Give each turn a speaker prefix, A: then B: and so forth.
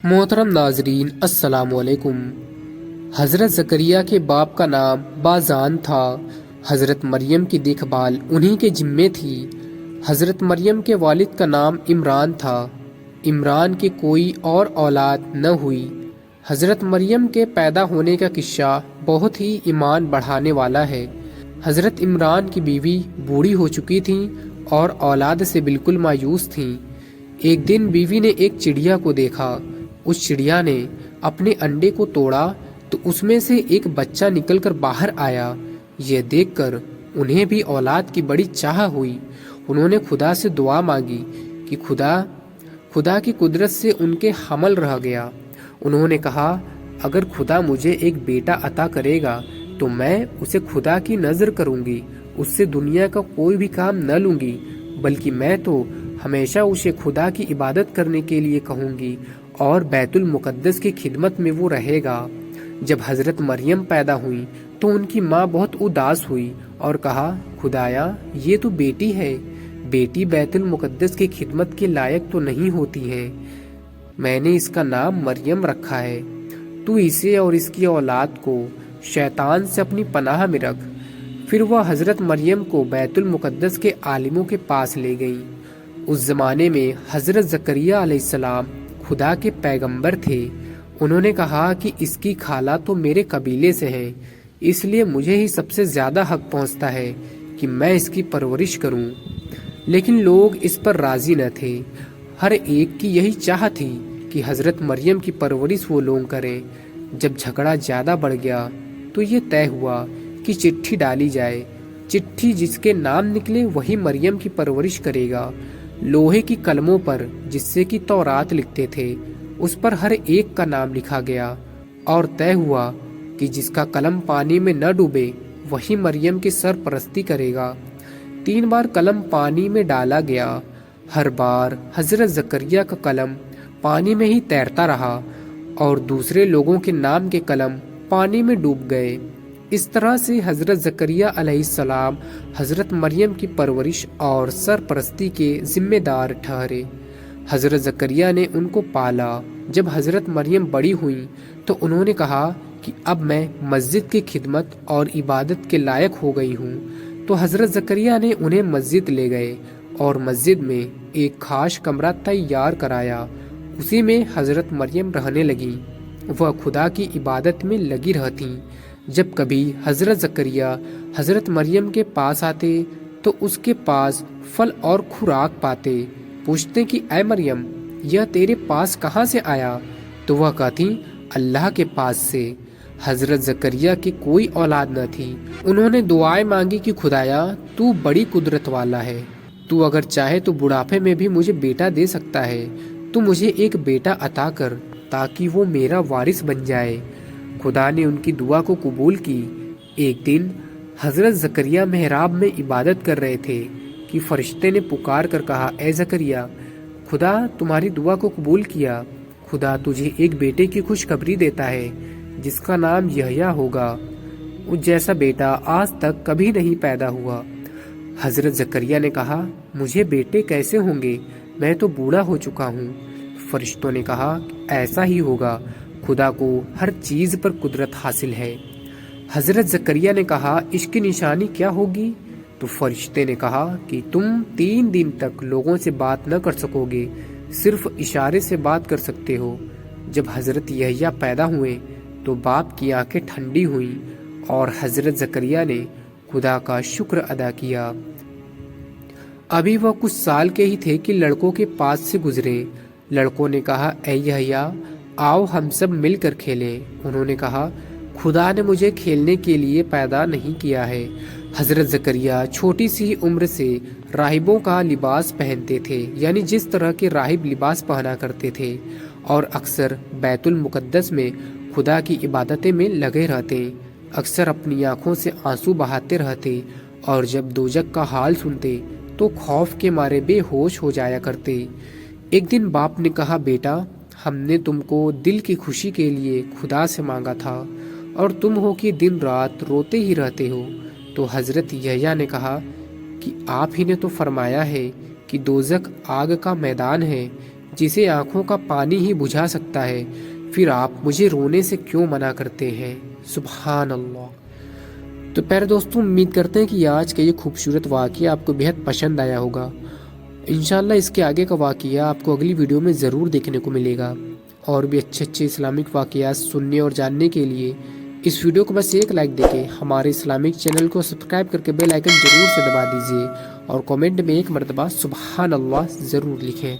A: मोहतरम नाजरीन अस्सलाम वालेकुम। हज़रत ज़करिया के बाप का नाम बाज़ान था। हज़रत मरियम की देखभाल उन्हीं के जिम्मे थी। हज़रत मरियम के वालिद का नाम इमरान था। इमरान की कोई और औलाद न हुई। हज़रत मरियम के पैदा होने का किस्सा बहुत ही ईमान बढ़ाने वाला है। हज़रत इमरान की बीवी बूढ़ी हो चुकी थी और औलाद से बिल्कुल मायूस थीं। एक दिन बीवी ने एक चिड़िया को देखा। उस चिड़िया ने अपने अंडे को तोड़ा तो उसमें से एक बच्चा निकलकर बाहर आया। यह देखकर उन्हें भी औलाद की बड़ी चाह हुई। उन्होंने खुदा से दुआ मांगी कि खुदा की कुदरत से उनके हमल रह गया। उन्होंने कहा, अगर खुदा मुझे एक बेटा अता करेगा तो मैं उसे खुदा की नज़र करूंगी, उससे दुनिया का कोई भी काम न लूंगी, बल्कि मैं तो हमेशा उसे खुदा की इबादत करने के लिए कहूंगी और बैतुल मुकद्दस की खिदमत में वो रहेगा। जब हज़रत मरियम पैदा हुई तो उनकी माँ बहुत उदास हुई और कहा, खुदाया ये तो बेटी है, बेटी बैतुल मुकद्दस की खिदमत के लायक तो नहीं होती है। मैंने इसका नाम मरियम रखा है। तू इसे और इसकी औलाद को शैतान से अपनी पनाह में रख। फिर वह हज़रत मरियम को बैतुल मुकद्दस के आलिमों के पास ले गई। उस जमाने में हज़रत ज़करिया अलैहिस्सलाम खुदा के पैगंबर थे। उन्होंने कहा कि इसकी खाला तो मेरे कबीले से है, इसलिए मुझे ही सबसे ज़्यादा हक पहुंचता है कि मैं इसकी परवरिश करूं। लेकिन लोग इस पर राज़ी न थे। हर एक की यही चाह थी कि हज़रत मरियम की परवरिश वो लोग करें। जब झगड़ा ज़्यादा बढ़ गया तो ये तय हुआ कि चिट्ठी डाली जाए। चिट्ठी जिसके नाम निकले वही मरियम की परवरिश करेगा। लोहे की कलमों पर जिससे कि तौरात लिखते थे, उस पर हर एक का नाम लिखा गया और तय हुआ कि जिसका कलम पानी में न डूबे वही मरियम की सरपरस्ती करेगा। 3 बार कलम पानी में डाला गया। हर बार हज़रत ज़करिया का कलम पानी में ही तैरता रहा और दूसरे लोगों के नाम के कलम पानी में डूब गए। इस तरह से हज़रत ज़करिया अलैहिस्सलाम हज़रत मरियम की परवरिश और सरपरस्ती के जिम्मेदार ठहरे। हज़रत ज़करिया ने उनको पाला। जब हज़रत मरियम बड़ी हुई तो उन्होंने कहा कि अब मैं मस्जिद की खिदमत और इबादत के लायक हो गई हूँ। तो हज़रत ज़करिया ने उन्हें मस्जिद ले गए और मस्जिद में एक खास कमरा तैयार कराया। उसी में हज़रत मरियम रहने लगी। वह खुदा की इबादत में लगी रहती। जब कभी हज़रत ज़करिया हज़रत मरियम के पास आते तो उसके पास फल और खुराक पाते। पूछते कि ऐ मरियम, यह तेरे पास कहाँ से आया? तो वह कहती, अल्लाह के पास से। हज़रत ज़करिया की कोई औलाद न थी। उन्होंने दुआएं मांगी कि खुदाया तू बड़ी कुदरत वाला है, तू अगर चाहे तो बुढ़ापे में भी मुझे बेटा दे सकता है। तू मुझे एक बेटा अता कर ताकि वो मेरा वारिस बन जाए। खुदा ने उनकी दुआ को कबूल की। एक दिन हज़रत ज़करिया मेहराब में इबादत कर रहे थे कि फरिश्ते ने पुकार कर कहा, ए ज़करिया, खुदा तुम्हारी दुआ को कबूल किया। खुदा तुझे एक बेटे की खुशखबरी देता है जिसका नाम यहया होगा। उस जैसा बेटा आज तक कभी नहीं पैदा हुआ। हज़रत ज़करिया ने कहा, मुझे बेटे कैसे होंगे, मैं तो बूढ़ा हो चुका हूँ। फरिश्तों ने कहा, ऐसा ही होगा, खुदा को हर चीज़ पर कुदरत हासिल है। हज़रत ज़करिया ने कहा, इसकी निशानी क्या होगी? तो फरिश्ते ने कहा कि तुम 3 दिन तक लोगों से बात न कर सकोगे, सिर्फ इशारे से बात कर सकते हो। जब हज़रत यहया पैदा हुए तो बाप की आंखें ठंडी हुई और हज़रत ज़करिया ने खुदा का शुक्र अदा किया। अभी वह कुछ साल के ही थे कि लड़कों के पास से गुजरे। लड़कों ने कहा, ऐ यहया, आओ हम सब मिलकर खेलें। उन्होंने कहा, खुदा ने मुझे खेलने के लिए पैदा नहीं किया है। हज़रत ज़करिया छोटी सी उम्र से राहिबों का लिबास पहनते थे, यानी जिस तरह के राहिब लिबास पहना करते थे, और अक्सर बैतुल मुकद्दस में खुदा की इबादतें में लगे रहते। अक्सर अपनी आंखों से आंसू बहाते रहते और जब दोजक का हाल सुनते तो खौफ के मारे बेहोश हो जाया करते। एक दिन बाप ने कहा, बेटा, हमने तुमको दिल की खुशी के लिए खुदा से मांगा था और तुम हो कि दिन रात रोते ही रहते हो। तो हज़रत यहया ने कहा कि आप ही ने तो फरमाया है कि दोजक आग का मैदान है جسے آنکھوں کا پانی ہی بجھا سکتا ہے، پھر آپ مجھے رونے سے کیوں منع کرتے ہیں؟ سبحان اللہ۔ تو پیارے دوستوں، امید کرتے ہیں کہ آج کا یہ خوبصورت واقعہ آپ کو بہت پسند آیا ہوگا۔ انشاءاللہ اس کے آگے کا واقعہ آپ کو اگلی ویڈیو میں ضرور دیکھنے کو ملے گا۔ اور بھی اچھے اسلامک واقعات سننے اور جاننے کے لیے اس ویڈیو کو بس ایک لائک دے کے ہمارے اسلامک چینل کو سبسکرائب کر کے بیل آئیکن ضرور سے دبا دیجیے، اور کامنٹ میں ایک مرتبہ سبحان اللہ ضرور لکھیں۔